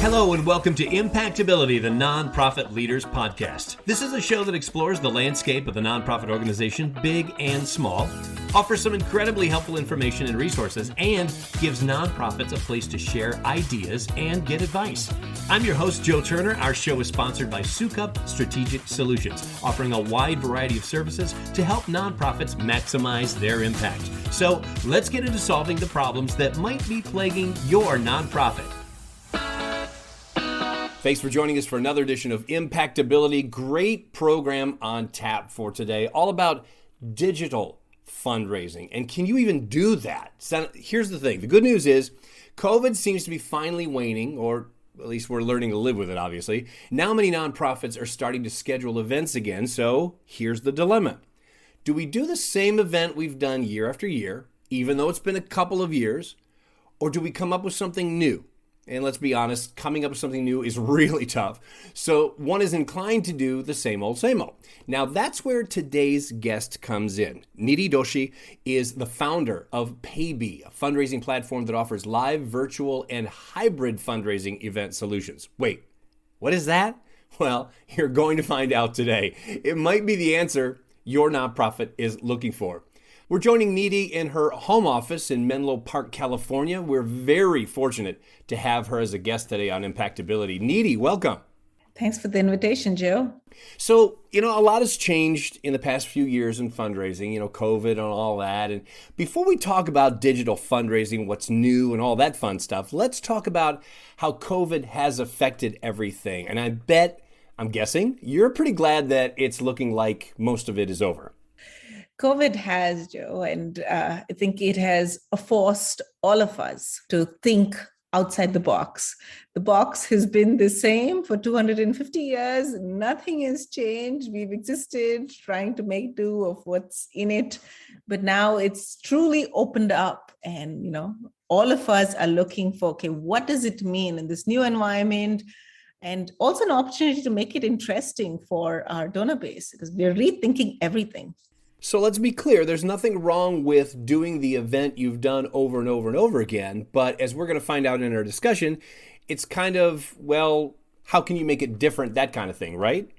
Hello and welcome to IMPACTability, the Nonprofit Leaders Podcast. This is a show that explores the landscape of the nonprofit organization, big and small, offers some incredibly helpful information and resources, and gives nonprofits a place to share ideas and get advice. I'm your host, Joe Turner. Our show is sponsored by Sukup Strategic Solutions, offering a wide variety of services to help nonprofits maximize their impact. So let's get into solving the problems that might be plaguing your nonprofit. Thanks for joining us for another edition of IMPACTability. Great program on tap for today, all about digital fundraising. And can you even do that? So here's the thing. The good news is COVID seems to be finally waning, or at least we're learning to live with it, obviously. Now many nonprofits are starting to schedule events again. So here's the dilemma. Do we do the same event we've done year after year, even though it's been a couple of years, or do we come up with something new? And let's be honest, coming up with something new is really tough. So one is inclined to do the same old, same old. Now that's where today's guest comes in. Nidhi Doshi is the founder of Paybe, a fundraising platform that offers live, virtual, and hybrid fundraising event solutions. Wait, what is that? Well, you're going to find out today. It might be the answer your nonprofit is looking for. We're joining Nidhi in her home office in Menlo Park, California. We're very fortunate to have her as a guest today on Impactability. Nidhi, welcome. Thanks for the invitation, Joe. So, a lot has changed in the past few years in fundraising, COVID and all that. And before we talk about digital fundraising, what's new and all that fun stuff, let's talk about how COVID has affected everything. And I'm guessing, you're pretty glad that it's looking like most of it is over. COVID has, Joe, and I think it has forced all of us to think outside the box. The box has been the same for 250 years. Nothing has changed. We've existed trying to make do of what's in it. But now it's truly opened up. And, all of us are looking for, okay, what does it mean in this new environment? And also an opportunity to make it interesting for our donor base because we're rethinking everything. So let's be clear, there's nothing wrong with doing the event you've done over and over and over again. But as we're going to find out in our discussion, it's kind of, how can you make it different? That kind of thing, right?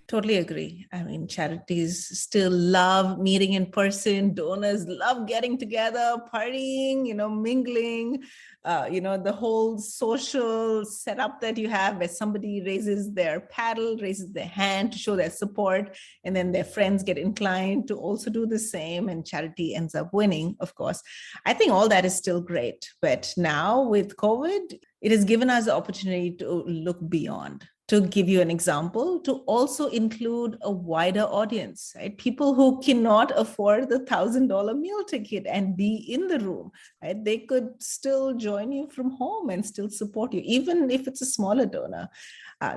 Totally agree. I mean, charities still love meeting in person. Donors love getting together, partying, mingling, the whole social setup that you have where somebody raises their paddle, raises their hand to show their support, and then their friends get inclined to also do the same, and charity ends up winning, of course. I think all that is still great. But now with COVID, it has given us the opportunity to look beyond. To give you an example, to also include a wider audience, right? People who cannot afford the $1,000 meal ticket and be in the room, right? They could still join you from home and still support you, even if it's a smaller donor.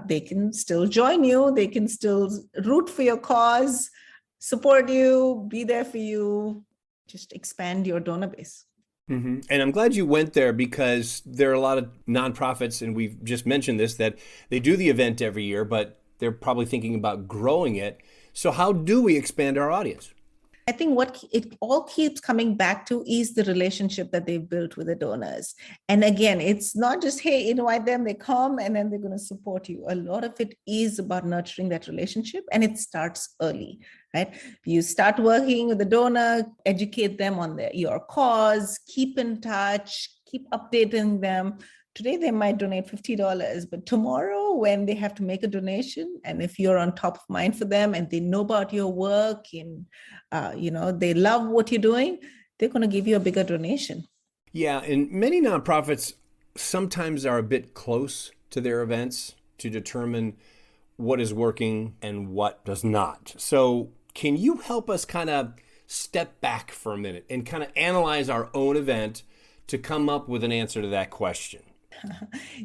They can still join you. They can still root for your cause, support you, be there for you, just expand your donor base. Mm-hmm. And I'm glad you went there because there are a lot of nonprofits, and we've just mentioned this, that they do the event every year, but they're probably thinking about growing it. So how do we expand our audience? I think what it all keeps coming back to is the relationship that they've built with the donors. And again, it's not just, hey, invite them, they come, and then they're going to support you. A lot of it is about nurturing that relationship, and it starts early, right? You start working with the donor, educate them on your cause, keep in touch, keep updating them. Today, they might donate $50, but tomorrow when they have to make a donation, and if you're on top of mind for them and they know about your work and, they love what you're doing, they're going to give you a bigger donation. Yeah, and many nonprofits sometimes are a bit close to their events to determine what is working and what does not. So can you help us kind of step back for a minute and kind of analyze our own event to come up with an answer to that question?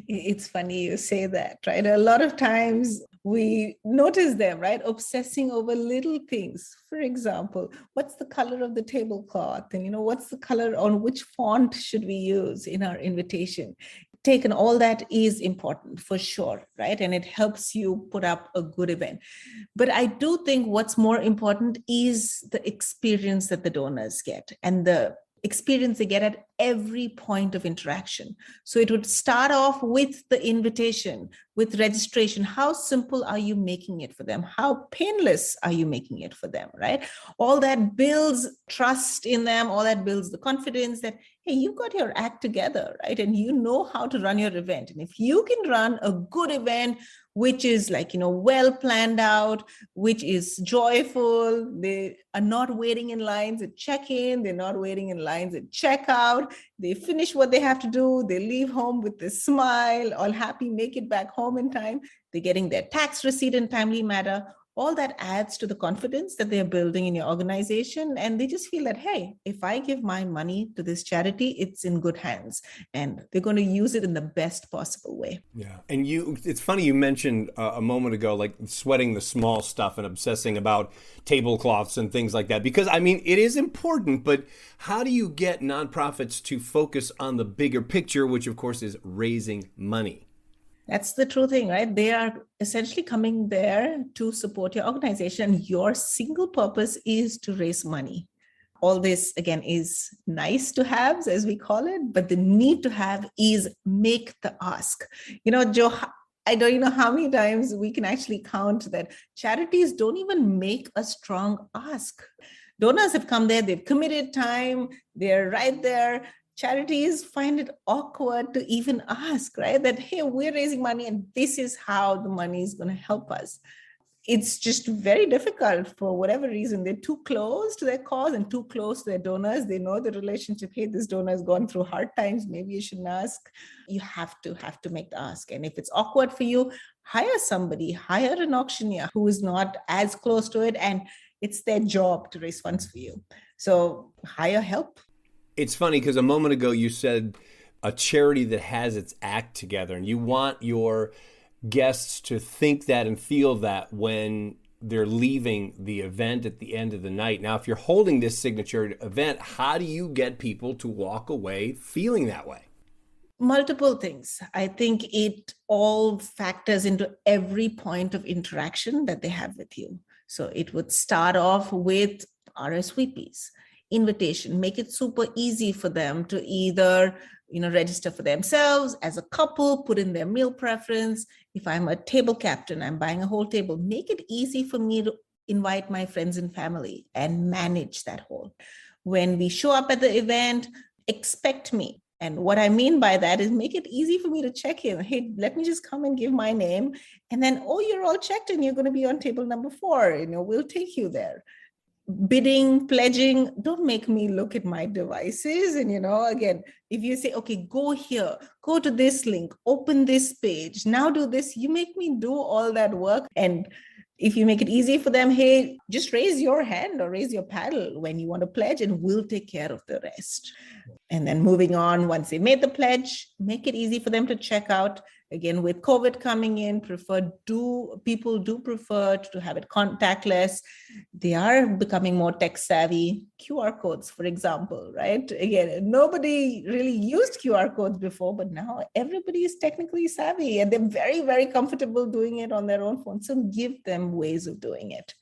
It's funny you say that, right? A lot of times we notice them, right? Obsessing over little things. For example, what's the color of the tablecloth? And, what's the color on which font should we use in our invitation? Taken, all that is important for sure, right? And it helps you put up a good event. But I do think what's more important is the experience that the donors get and the experience they get at every point of interaction. So it would start off with the invitation, with registration. How simple are you making it for them? How painless are you making it for them, right? All that builds trust in them, all that builds the confidence that, hey, you've got your act together, right? And you know how to run your event. And if you can run a good event, which is like, well planned out, which is joyful, they are not waiting in lines at check-in, they're not waiting in lines at checkout, they finish what they have to do, they leave home with a smile, all happy, make it back home in time, they're getting their tax receipt in timely manner. All that adds to the confidence that they're building in your organization. And they just feel that, hey, if I give my money to this charity, it's in good hands and they're going to use it in the best possible way. Yeah. And it's funny you mentioned a moment ago, like sweating the small stuff and obsessing about tablecloths and things like that, because I mean, it is important, but how do you get nonprofits to focus on the bigger picture, which of course is raising money? That's the true thing, right? They are essentially coming there to support your organization. Your single purpose is to raise money. All this, again, is nice to have, as we call it, but the need to have is make the ask. Joe, I don't know how many times we can actually count that charities don't even make a strong ask. Donors have come there, they've committed time, they're right there. Charities find it awkward to even ask, right? That, hey, we're raising money and this is how the money is going to help us. It's just very difficult for whatever reason. They're too close to their cause and too close to their donors. They know the relationship. Hey, this donor has gone through hard times. Maybe you shouldn't ask. You have to make the ask. And if it's awkward for you, hire somebody, hire an auctioneer who is not as close to it. And it's their job to raise funds for you. So hire help. It's funny because a moment ago you said a charity that has its act together, and you want your guests to think that and feel that when they're leaving the event at the end of the night. Now, if you're holding this signature event, how do you get people to walk away feeling that way? Multiple things. I think it all factors into every point of interaction that they have with you. So it would start off with RSVPs. Invitation, make it super easy for them to either register for themselves as a couple, put in their meal preference. If I'm a table captain, I'm buying a whole table, make it easy for me to invite my friends and family and manage that whole. When we show up at the event, expect me. And what I mean by that is make it easy for me to check in. Hey, let me just come and give my name. And then, oh, you're all checked in. You're going to be on table number 4. We'll take you there. Bidding, pledging, don't make me look at my devices. And, again, if you say, okay, go here, go to this link, open this page, now do this, you make me do all that work. And if you make it easy for them, hey, just raise your hand or raise your paddle when you want to pledge and we'll take care of the rest. And then moving on, once they made the pledge, make it easy for them to check out. Again, with COVID coming in, people do prefer to have it contactless. They are becoming more tech savvy. QR codes, for example, right? Again, nobody really used QR codes before, but now everybody is technically savvy and they're very, very comfortable doing it on their own phone. So give them ways of doing it.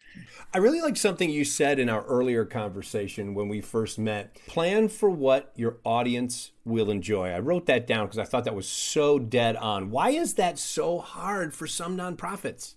I really like something you said in our earlier conversation when we first met. Plan for what your audience will enjoy. I wrote that down because I thought that was so dead on. Why is that so hard for some nonprofits?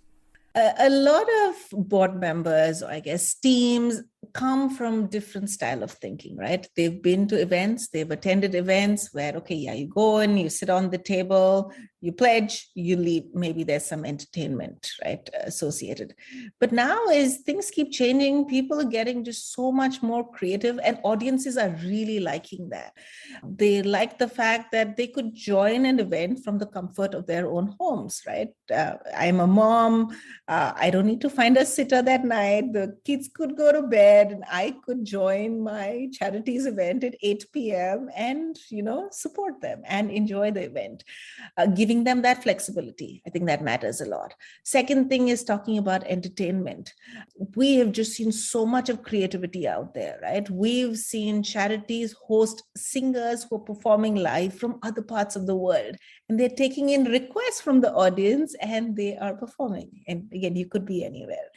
A lot of board members, or I guess teams, come from different style of thinking, right? They've been to events, they've attended events where, okay, yeah, you go in, you sit on the table, you pledge, you leave. Maybe there's some entertainment, right, associated. But now as things keep changing, people are getting just so much more creative and audiences are really liking that. They like the fact that they could join an event from the comfort of their own homes, right? I'm a mom. I don't need to find a sitter that night. The kids could go to bed and I could join my charities event at 8 p.m. and, support them and enjoy the event. Giving them that flexibility. I think that matters a lot. Second thing is talking about entertainment. We have just seen so much of creativity out there, right? We've seen charities host singers who are performing live from other parts of the world. And they're taking in requests from the audience and they are performing. And again, you could be anywhere.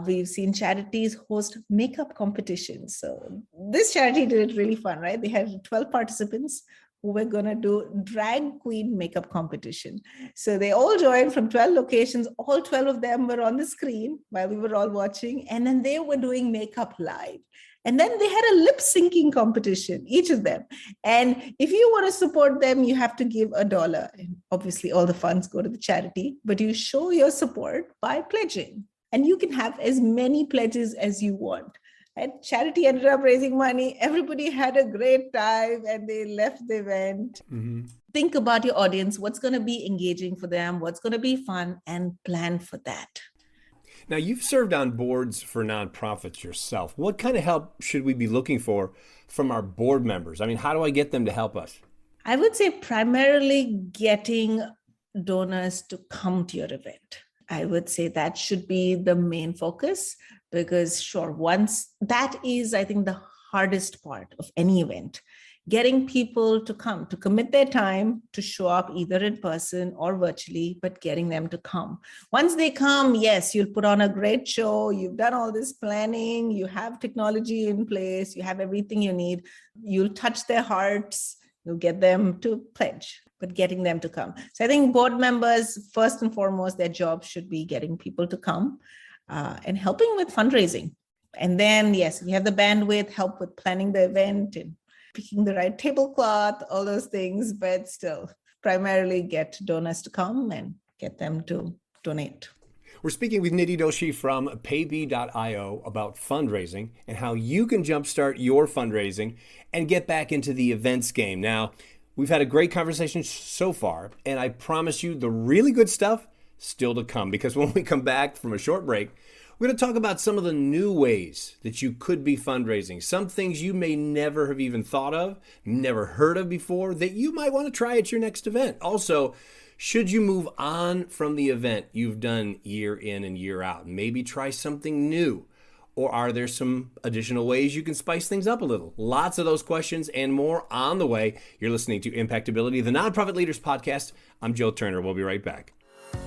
We've seen charities host makeup competitions. So this charity did it really fun, right? They had 12 participants who were going to do drag queen makeup competition. So they all joined from 12 locations. All 12 of them were on the screen while we were all watching. And then they were doing makeup live. And then they had a lip syncing competition, each of them. And if you want to support them, you have to give $1. And obviously, all the funds go to the charity, but you show your support by pledging. And you can have as many pledges as you want. And charity ended up raising money. Everybody had a great time and they left the event. Mm-hmm. Think about your audience, what's going to be engaging for them, what's going to be fun, and plan for that. Now, you've served on boards for nonprofits yourself. What kind of help should we be looking for from our board members? I mean, how do I get them to help us? I would say primarily getting donors to come to your event. I would say that should be the main focus because, sure, once that is, I think, the hardest part of any event. Getting people to come, to commit their time, to show up either in person or virtually, but getting them to come. Once they come, yes, you'll put on a great show. You've done all this planning. You have technology in place. You have everything you need. You'll touch their hearts. You'll get them to pledge, but getting them to come. So I think board members, first and foremost, their job should be getting people to come and helping with fundraising. And then, yes, we have the bandwidth, help with planning the event and picking the right tablecloth, all those things, but still primarily get donors to come and get them to donate. We're speaking with Nidhi Doshi from paybe.io about fundraising and how you can jumpstart your fundraising and get back into the events game. Now, we've had a great conversation so far, and I promise you the really good stuff still to come, because when we come back from a short break, we're going to talk about some of the new ways that you could be fundraising, some things you may never have even thought of, never heard of before, that you might want to try at your next event. Also, should you move on from the event you've done year in and year out, maybe try something new? Or are there some additional ways you can spice things up a little? Lots of those questions and more on the way. You're listening to Impactability, the Nonprofit Leaders Podcast. I'm Joe Turner. We'll be right back.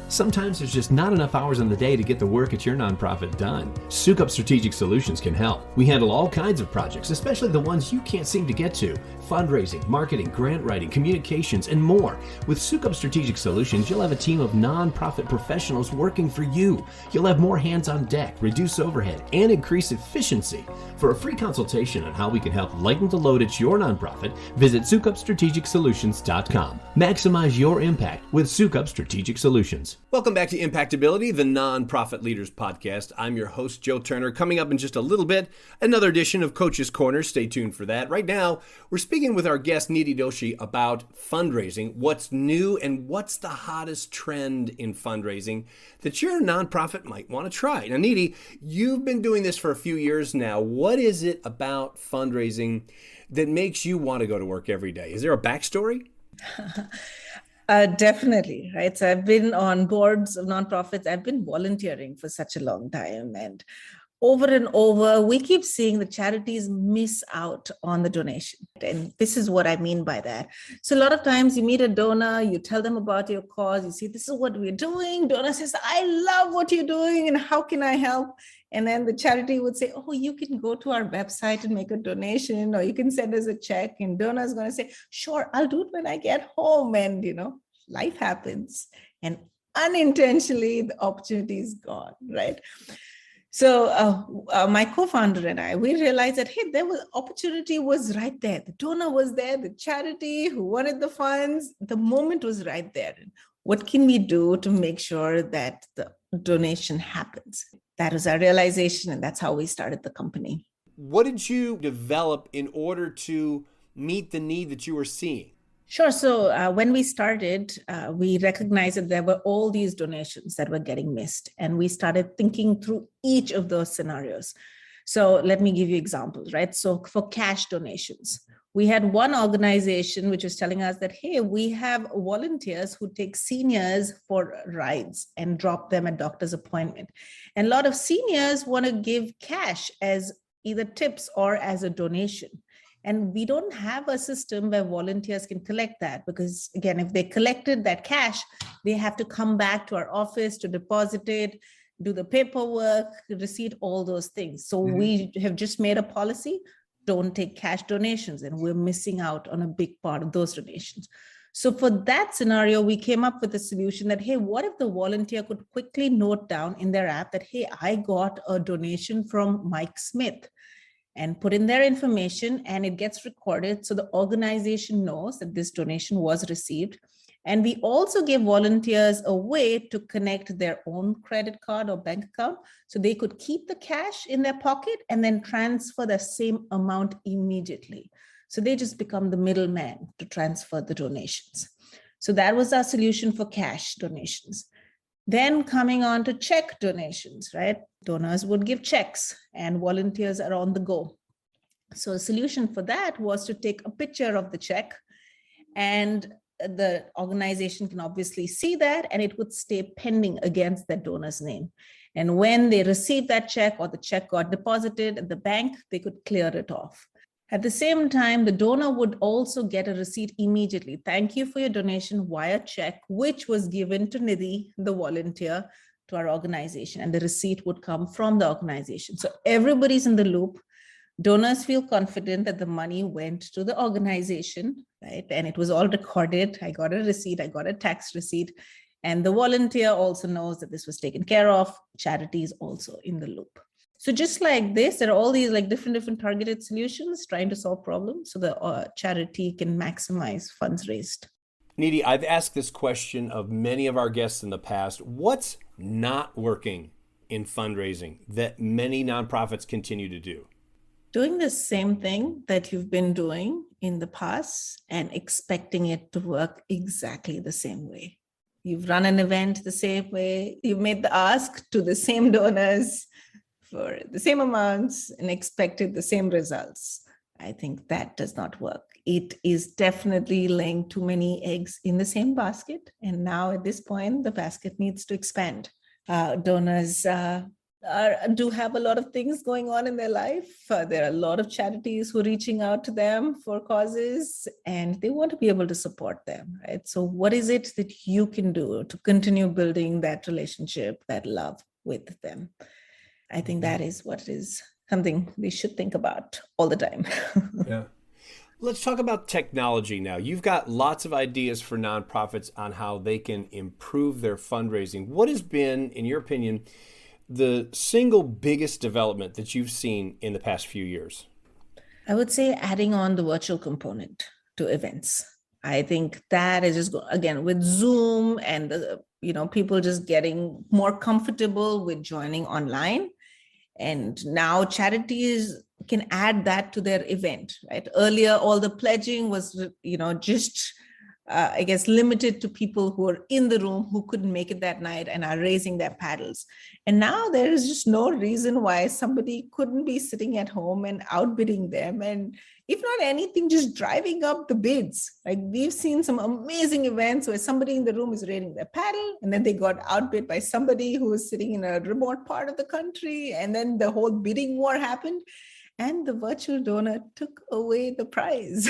Sometimes there's just not enough hours in the day to get the work at your nonprofit done. Souk Up Strategic Solutions can help. We handle all kinds of projects, especially the ones you can't seem to get to. Fundraising, marketing, grant writing, communications, and more. With Souk Up Strategic Solutions, you'll have a team of nonprofit professionals working for you. You'll have more hands on deck, reduce overhead, and increase efficiency. For a free consultation on how we can help lighten the load at your nonprofit, visit soukupstrategicsolutions.com. Maximize your impact with Souk Up Strategic Solutions. Welcome back to Impactability, the Nonprofit Leaders Podcast. I'm your host, Joe Turner. Coming up in just a little bit, another edition of Coach's Corner. Stay tuned for that. Right now, we're speaking with our guest, Nidhi Doshi, about fundraising, what's new and what's the hottest trend in fundraising that your nonprofit might want to try. Now, Nidhi, you've been doing this for a few years now. What is it about fundraising that makes you want to go to work every day? Is there a backstory? Definitely, right? So I've been on boards of nonprofits. I've been volunteering for such a long time. And over, we keep seeing the charities miss out on the donation. And this is what I mean by that. So a lot of times you meet a donor, you tell them about your cause, you see, this is what we're doing. Donor says, I love what you're doing and how can I help? And then the charity would say, oh, you can go to our website and make a donation, or you can send us a check. And donor is going to say, sure, I'll do it when I get home. And, life happens. And unintentionally, the opportunity is gone, right? So my co-founder and I, we realized that, hey, opportunity was right there. The donor was there, the charity who wanted the funds, the moment was right there. What can we do to make sure that the donation happens? That was our realization, and that's how we started the company. What did you develop in order to meet the need that you were seeing? Sure. So when we started, we recognized that there were all these donations that were getting missed, and we started thinking through each of those scenarios. So let me give you examples, right? So for cash donations, we had one organization which was telling us that, hey, we have volunteers who take seniors for rides and drop them at doctor's appointment. And a lot of seniors want to give cash as either tips or as a donation. And we don't have a system where volunteers can collect that, because again, if they collected that cash, they have to come back to our office to deposit it. do the paperwork, receipt, all those things. So we have just made a policy, don't take cash donations, and we're missing out on a big part of those donations. So for that scenario, we came up with a solution that, hey, what if the volunteer could quickly note down in their app that, hey, I got a donation from Mike Smith, and put in their information, and it gets recorded so the organization knows that this donation was received. And we also give volunteers a way to connect their own credit card or bank account so they could keep the cash in their pocket and then transfer the same amount immediately. So they just become the middleman to transfer the donations. So that was our solution for cash donations. Then coming on to check donations, right? Donors would give checks and volunteers are on the go. So a solution for that was to take a picture of the check, and the organization can obviously see that, and it would stay pending against that donor's name. And when they received that check or the check got deposited at the bank, they could clear it off. At the same time, the donor would also get a receipt immediately. Thank you for your donation via check, which was given to Nidhi, the volunteer, to our organization. And the receipt would come from the organization. So everybody's in the loop. Donors feel confident that the money went to the organization, right? And it was all recorded. I got a receipt, I got a tax receipt. And the volunteer also knows that this was taken care of. Charity is also in the loop. So just like this, there are all these like different targeted solutions trying to solve problems so the charity can maximize funds raised. Nidhi, I've asked this question of many of our guests in the past. What's not working in fundraising that many nonprofits continue to do? Doing the same thing that you've been doing in the past and expecting it to work exactly the same way. You've run an event the same way. You've made the ask to the same donors for the same amounts and expected the same results. I think that does not work. It is definitely laying too many eggs in the same basket. And now at this point, the basket needs to expand. Donors do have a lot of things going on in their life. There are a lot of charities who are reaching out to them for causes, and they want to be able to support them, right? So what is it that you can do to continue building that relationship, that love with them? I think that is what is something we should think about all the time. Yeah. Let's talk about technology now. You've got lots of ideas for nonprofits on how they can improve their fundraising. What has been, in your opinion, the single biggest development that you've seen in the past few years? I would say adding on the virtual component to events. I think that is just, again, with Zoom and people just getting more comfortable with joining online. And now charities can add that to their event, right? Earlier, all the pledging was, just, limited to people who are in the room who couldn't make it that night and are raising their paddles. And now there is just no reason why somebody couldn't be sitting at home and outbidding them. And if not anything, just driving up the bids. Like we've seen some amazing events where somebody in the room is raising their paddle and then they got outbid by somebody who was sitting in a remote part of the country. And then the whole bidding war happened and the virtual donor took away the prize.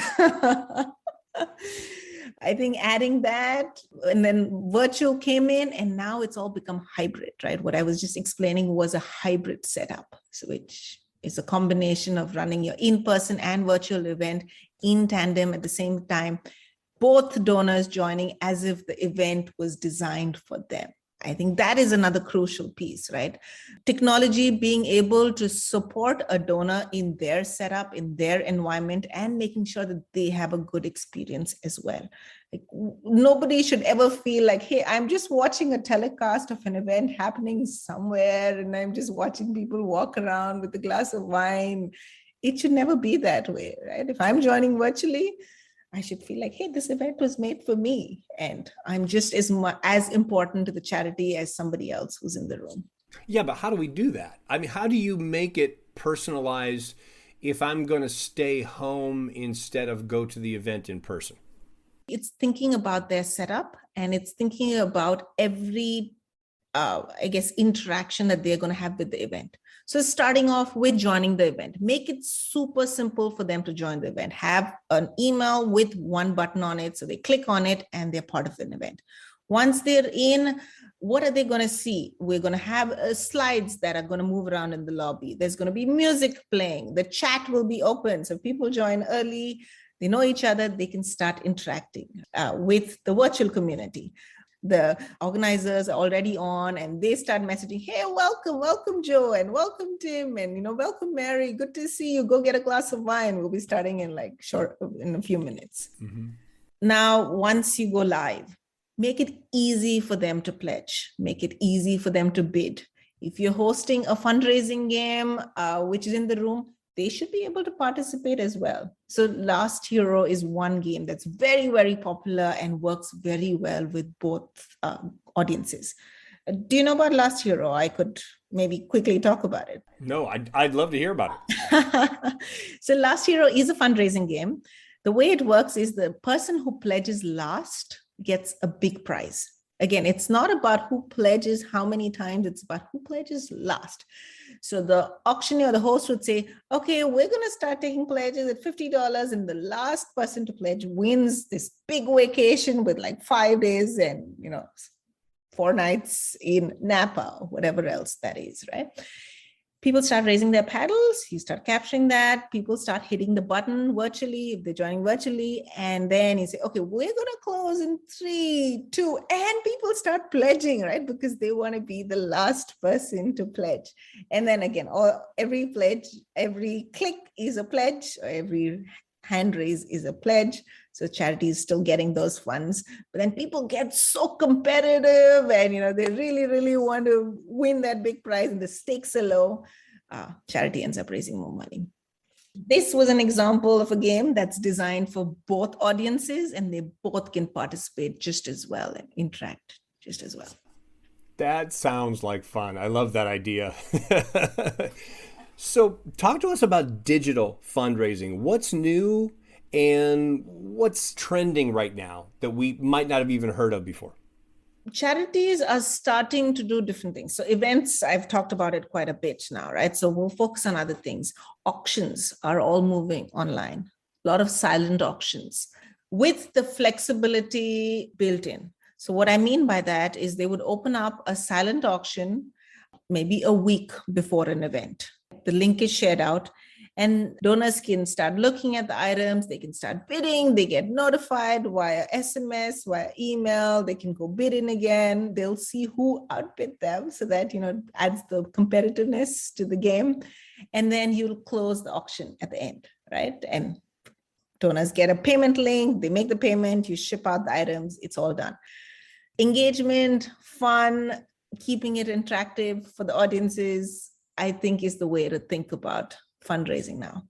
I think adding that, and then virtual came in, and now it's all become hybrid, right? What I was just explaining was a hybrid setup, so which is a combination of running your in-person and virtual event in tandem at the same time, both donors joining as if the event was designed for them. I think that is another crucial piece, right? Technology being able to support a donor in their setup, in their environment, and making sure that they have a good experience as well. Like, nobody should ever feel like, hey, I'm just watching a telecast of an event happening somewhere, and I'm just watching people walk around with a glass of wine. It should never be that way, right? If I'm joining virtually, I should feel like, hey, this event was made for me, and I'm just as important to the charity as somebody else who's in the room. Yeah, but how do we do that? I mean, how do you make it personalized if I'm going to stay home instead of go to the event in person? It's thinking about their setup, and it's thinking about every interaction that they're going to have with the event. So starting off with joining the event, make it super simple for them to join the event. Have an email with one button on it. So they click on it and they're part of an event. Once they're in, what are they going to see? We're going to have slides that are going to move around in the lobby. There's going to be music playing. The chat will be open. So people join early. They know each other. They can start interacting with the virtual community. The organizers are already on and they start messaging, hey, welcome Joe, and welcome Tim, and welcome Mary, good to see you, go get a glass of wine. We'll be starting in a few minutes. Mm-hmm. Now, once you go live, make it easy for them to pledge, make it easy for them to bid. If you're hosting a fundraising game, which is in the room, they should be able to participate as well. So Last Hero is one game that's very, very popular and works very well with both audiences. Do you know about Last Hero? I could maybe quickly talk about it. No, I'd love to hear about it. So Last Hero is a fundraising game. The way it works is the person who pledges last gets a big prize. Again, it's not about who pledges how many times, it's about who pledges last. So the auctioneer, the host would say, okay, we're going to start taking pledges at $50, and the last person to pledge wins this big vacation with 5 days and 4 nights in Napa, or whatever else that is, right? People start raising their paddles, you start capturing that, people start hitting the button virtually, if they're joining virtually, and then you say, okay, we're going to close in 3, 2, and people start pledging, right? Because they want to be the last person to pledge. And then again, every pledge, every click is a pledge, or every hand raise is a pledge. So charity is still getting those funds, but then people get so competitive and, they really, really want to win that big prize and the stakes are low. Charity ends up raising more money. This was an example of a game that's designed for both audiences, and they both can participate just as well and interact just as well. That sounds like fun. I love that idea. So talk to us about digital fundraising. What's new and what's trending right now that we might not have even heard of before? Charities are starting to do different things. So events, I've talked about it quite a bit now, right? So we'll focus on other things. Auctions are all moving online. A lot of silent auctions with the flexibility built in. So what I mean by that is they would open up a silent auction maybe a week before an event. The link is shared out and donors can start looking at the items. They can start bidding. They get notified via SMS, via email. They can go bid in again. They'll see who outbid them, so that, adds the competitiveness to the game. And then you'll close the auction at the end, right? And donors get a payment link. They make the payment. You ship out the items. It's all done. Engagement, fun, keeping it interactive for the audiences, I think is the way to think about fundraising now.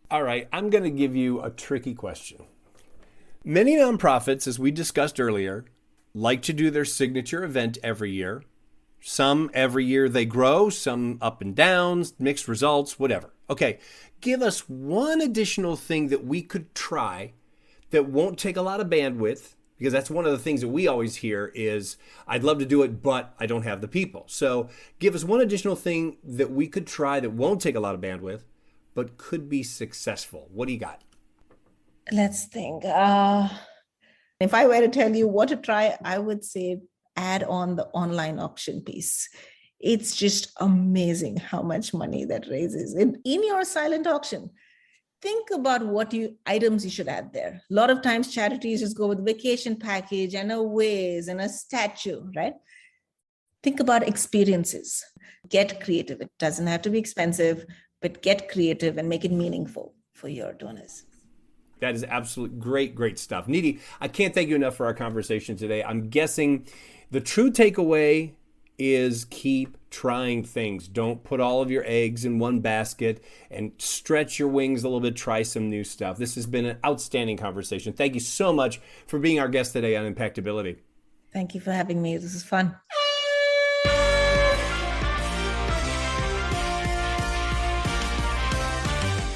All right, I'm going to give you a tricky question. Many nonprofits, as we discussed earlier, like to do their signature event every year. Some every year they grow, some up and downs, mixed results, whatever. Okay, give us one additional thing that we could try that won't take a lot of bandwidth, because that's one of the things that we always hear is, I'd love to do it, but I don't have the people. So give us one additional thing that we could try that won't take a lot of bandwidth, but could be successful. What do you got? Let's think. If I were to tell you what to try, I would say add on the online auction piece. It's just amazing how much money that raises in your silent auction. Think about what items you should add there. A lot of times charities just go with vacation package and a vase and a statue, right? Think about experiences. Get creative. It doesn't have to be expensive, but get creative and make it meaningful for your donors. That is absolutely great stuff. Nidhi, I can't thank you enough for our conversation today. I'm guessing the true takeaway is keep trying things. Don't put all of your eggs in one basket and stretch your wings a little bit. Try some new stuff. This has been an outstanding conversation. Thank you so much for being our guest today on Impactability. Thank you for having me. This is fun.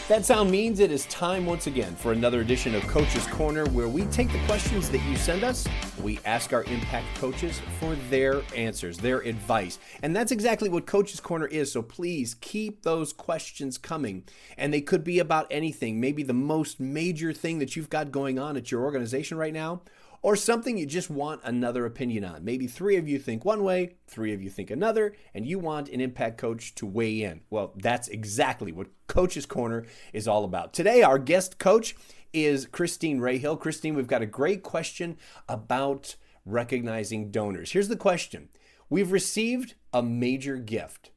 That sound means it is time once again for another edition of Coach's Corner, where we take the questions that you send us, we ask our Impact coaches for their answers, their advice. And that's exactly what Coach's Corner is, so please keep those questions coming. And they could be about anything, maybe the most major thing that you've got going on at your organization right now, or something you just want another opinion on. Maybe 3 of you think one way, 3 of you think another, and you want an impact coach to weigh in. Well, that's exactly what Coach's Corner is all about. Today, our guest coach is Christine Rahill. Christine, we've got a great question about recognizing donors. Here's the question. We've received a major gift.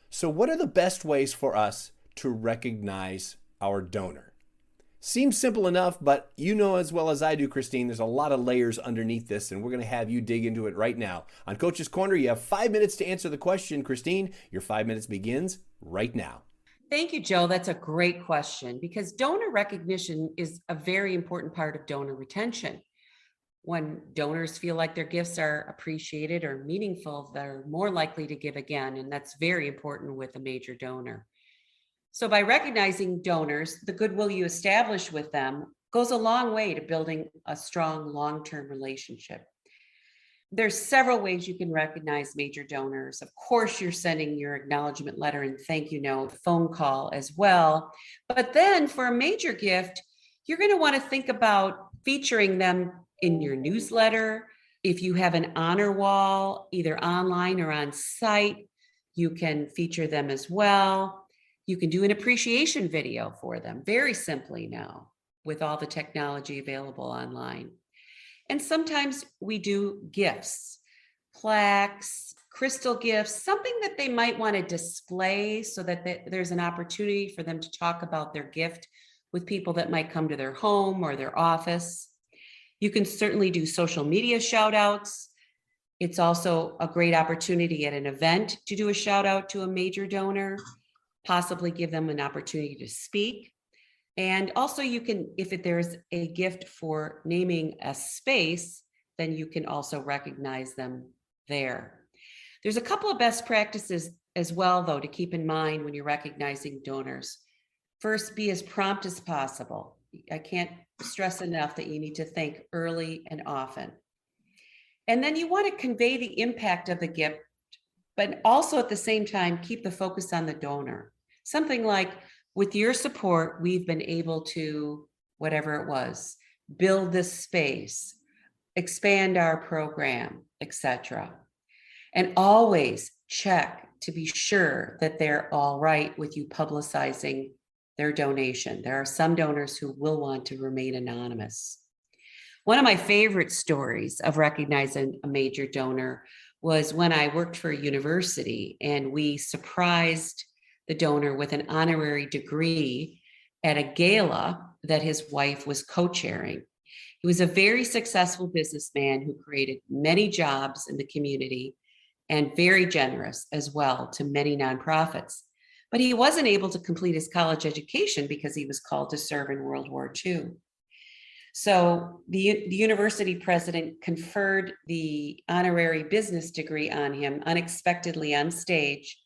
So what are the best ways for us to recognize our donor? Seems simple enough, but you know as well as I do, Christine, there's a lot of layers underneath this, and we're going to have you dig into it right now. On Coach's Corner, you have 5 minutes to answer the question. Christine, your 5 minutes begins right now. Thank you, Joe. That's a great question because donor recognition is a very important part of donor retention. When donors feel like their gifts are appreciated or meaningful, they're more likely to give again, and that's very important with a major donor. So by recognizing donors, the goodwill you establish with them goes a long way to building a strong long-term relationship. There's several ways you can recognize major donors. Of course, you're sending your acknowledgement letter and thank you note, phone call as well. But then for a major gift, you're going to want to think about featuring them in your newsletter. If you have an honor wall, either online or on site, you can feature them as well. You can do an appreciation video for them very simply now with all the technology available online. And sometimes we do gifts, plaques, crystal gifts, something that they might want to display so that there's an opportunity for them to talk about their gift with people that might come to their home or their office. You can certainly do social media shout outs. It's also a great opportunity at an event to do a shout out to a major donor, possibly give them an opportunity to speak. And also you can, if there's a gift for naming a space, then you can also recognize them there. There's a couple of best practices as well, though, to keep in mind when you're recognizing donors. First, be as prompt as possible. I can't stress enough that you need to think early and often. And then you want to convey the impact of the gift, but also at the same time, keep the focus on the donor. Something like, with your support, we've been able to, whatever it was, build this space, expand our program, etc. And always check to be sure that they're all right with you publicizing their donation. There are some donors who will want to remain anonymous. One of my favorite stories of recognizing a major donor was when I worked for a university and we surprised the donor with an honorary degree at a gala that his wife was co-chairing. He was a very successful businessman who created many jobs in the community and very generous as well to many nonprofits. But he wasn't able to complete his college education because he was called to serve in World War II. So the university president conferred the honorary business degree on him unexpectedly on stage,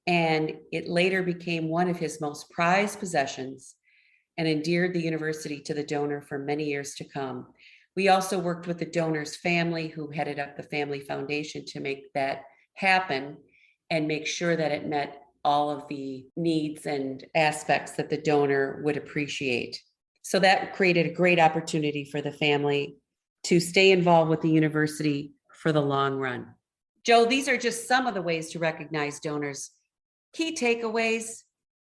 and it later became one of his most prized possessions and endeared the university to the donor for many years to come. We also worked with the donor's family, who headed up the family foundation, to make that happen and make sure that it met all of the needs and aspects that the donor would appreciate. So that created a great opportunity for the family to stay involved with the university for the long run. Joe, these are just some of the ways to recognize donors. Key takeaways: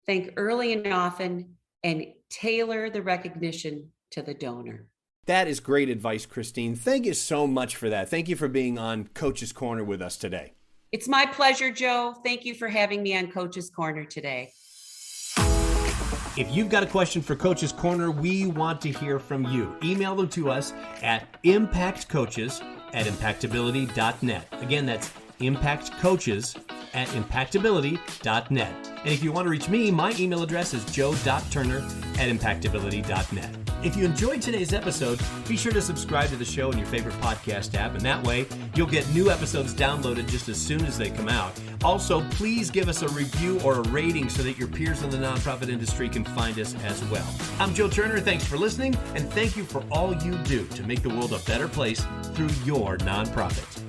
think early and often and tailor the recognition to the donor. That is great advice, Christine. Thank you so much for that. Thank you for being on Coach's Corner with us today. It's my pleasure, Joe. Thank you for having me on Coach's Corner today. If you've got a question for Coach's Corner, we want to hear from you. Email them to us at impactcoaches@impactability.net. Again, that's impactcoaches@impactability.net. And if you want to reach me, my email address is joe.turner@impactability.net. If you enjoyed today's episode, be sure to subscribe to the show in your favorite podcast app, and that way you'll get new episodes downloaded just as soon as they come out. Also, please give us a review or a rating so that your peers in the nonprofit industry can find us as well. I'm Joe Turner. Thanks for listening, and thank you for all you do to make the world a better place through your nonprofit.